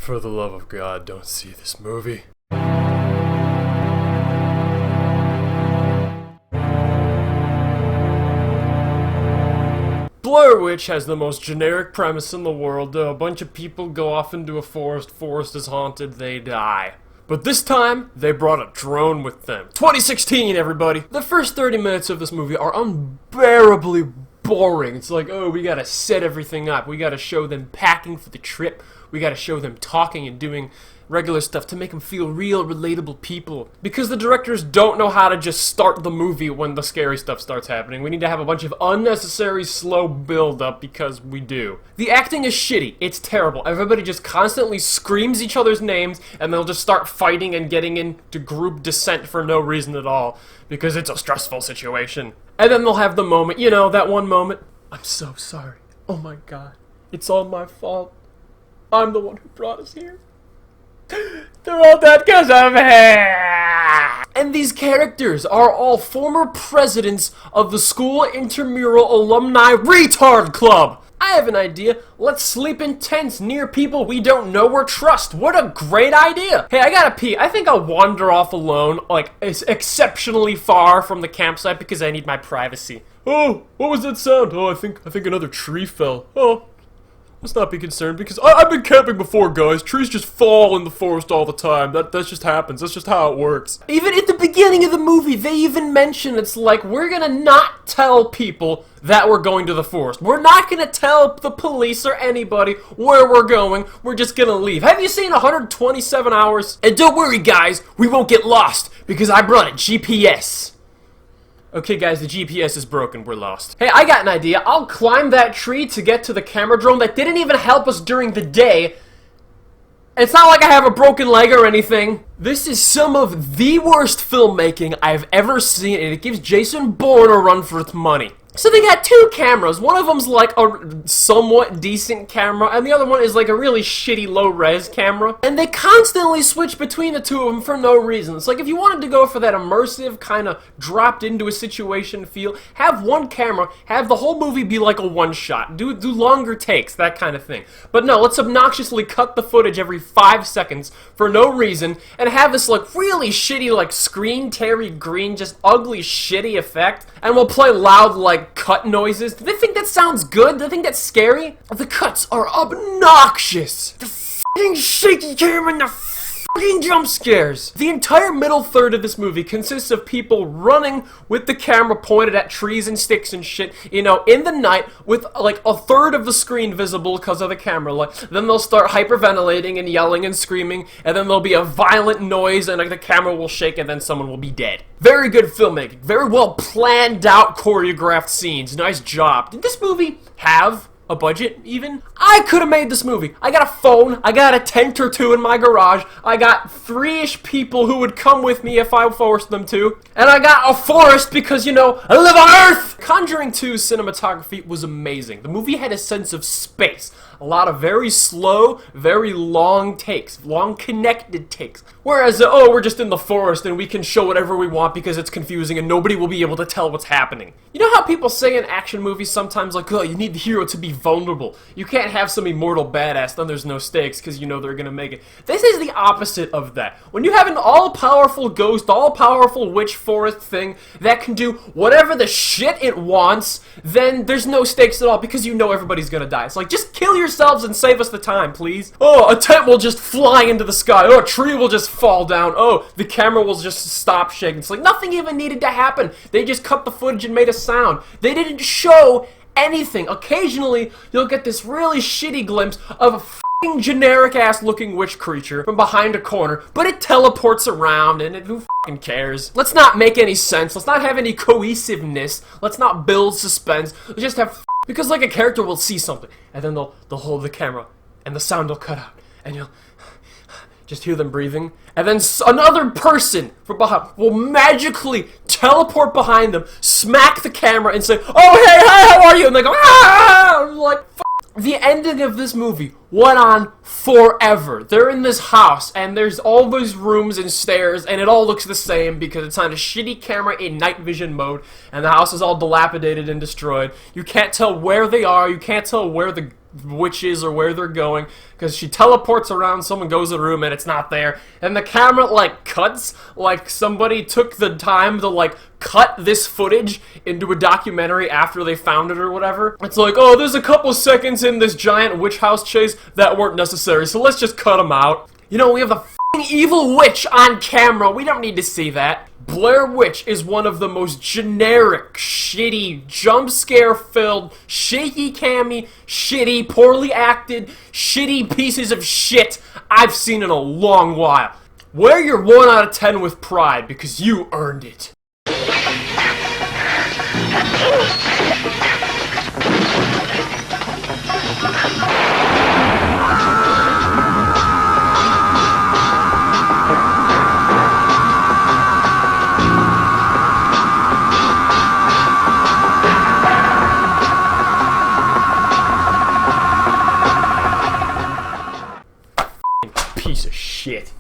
For the love of God, don't see this movie. Blair Witch has the most generic premise in the world. A bunch of people go off into a forest is haunted, they die. But this time, they brought a drone with them. 2016, everybody! The first 30 minutes of this movie are unbearably boring. It's like, oh, we gotta set everything up. We gotta show them packing for the trip. We gotta show them talking and doing regular stuff to make them feel real, relatable people. Because the directors don't know how to just start the movie when the scary stuff starts happening. We need to have a bunch of unnecessary slow build-up because we do. The acting is shitty. It's terrible. Everybody just constantly screams each other's names and they'll just start fighting and getting into group dissent for no reason at all. Because it's a stressful situation. And then they'll have the moment, you know, that one moment. I'm so sorry. Oh my god. It's all my fault. I'm the one who brought us here. They're all dead because of me! And these characters are all former presidents of the school intramural alumni retard club! I have an idea. Let's sleep in tents near people we don't know or trust. What a great idea! Hey, I gotta pee. I think I'll wander off alone, like, exceptionally far from the campsite because I need my privacy. Oh, what was that sound? Oh, I think another tree fell. Oh. Let's not be concerned, because I've been camping before, guys. Trees just fall in the forest all the time. That just happens. That's just how it works. Even at the beginning of the movie, they even mention it's like, we're gonna not tell people that we're going to the forest. We're not gonna tell the police or anybody where we're going. We're just gonna leave. Have you seen 127 Hours? And don't worry, guys. We won't get lost, because I brought a GPS. Okay, guys, the GPS is broken. We're lost. Hey, I got an idea. I'll climb that tree to get to the camera drone that didn't even help us during the day. It's not like I have a broken leg or anything. This is some of the worst filmmaking I've ever seen, and it gives Jason Bourne a run for its money. So they got two cameras. One of them's like a somewhat decent camera, and the other one is like a really shitty low-res camera. And they constantly switch between the two of them for no reason. It's like if you wanted to go for that immersive, kind of dropped into a situation feel, have one camera, have the whole movie be like a one-shot. Do longer takes, that kind of thing. But no, let's obnoxiously cut the footage every 5 seconds for no reason, and have this like really shitty like screen Terry Green, just ugly shitty effect. And we'll play loud like cut noises. Do they think that sounds good? Do they think that's scary? The cuts are obnoxious. The f***ing shaky camera and the f***ing jump scares. The entire middle third of this movie consists of people running with the camera pointed at trees and sticks and shit, you know, in the night with like a third of the screen visible because of the camera light. Then they'll start hyperventilating and yelling and screaming, and then there'll be a violent noise and like the camera will shake and then someone will be dead. Very good filmmaking. Very well planned out choreographed scenes. Nice job. Did this movie have a budget, even? I could have made this movie. I got a phone, I got a tent or two in my garage, I got 3-ish people who would come with me if I forced them to, and I got a forest because, you know, I live on Earth! Conjuring 2's cinematography was amazing. The movie had a sense of space. A lot of very slow, very long takes. Long connected takes. Whereas, oh, we're just in the forest and we can show whatever we want because it's confusing and nobody will be able to tell what's happening. You know how people say in action movies sometimes, like, oh, you need the hero to be vulnerable. You can't have some immortal badass, then there's no stakes because you know they're gonna make it. This is the opposite of that. When you have an all-powerful ghost, all-powerful witch forest thing that can do whatever the shit it wants, then there's no stakes at all because you know everybody's gonna die. It's like, just kill yourselves and save us the time, please. Oh, a tent will just fly into the sky. Oh, a tree will just fall down. Oh, the camera will just stop shaking. It's like nothing even needed to happen. They just cut the footage and made a sound. They didn't show anything. Occasionally, you'll get this really shitty glimpse of a f***ing generic-ass looking witch creature from behind a corner, but it teleports around, and who f***ing cares? Let's not make any sense. Let's not have any cohesiveness. Let's not build suspense. Let's just have because like a character will see something, and then they'll hold the camera, and the sound will cut out, and you'll just hear them breathing, and then another person from behind will magically teleport behind them, smack the camera, and say, "Oh, hey, hi, how are you?" And they go, "Ah!" I'm like, f***. The ending of this movie went on forever. They're in this house, and there's all those rooms and stairs, and it all looks the same because it's on a shitty camera in night vision mode, and the house is all dilapidated and destroyed. You can't tell where they are, you can't tell where the witch is or where they're going, because she teleports around, someone goes to the room and it's not there, and the camera, like, cuts, like somebody took the time to, like, cut this footage into a documentary after they found it or whatever. It's like, oh, there's a couple seconds in this giant witch house chase that weren't necessary, so let's just cut them out. You know, we have a f***ing evil witch on camera, we don't need to see that. Blair Witch is one of the most generic, shitty, jump scare filled, shaky cammy, shitty, poorly acted, shitty pieces of shit I've seen in a long while. Wear your 1 out of 10 with pride, because you earned it. Piece of shit.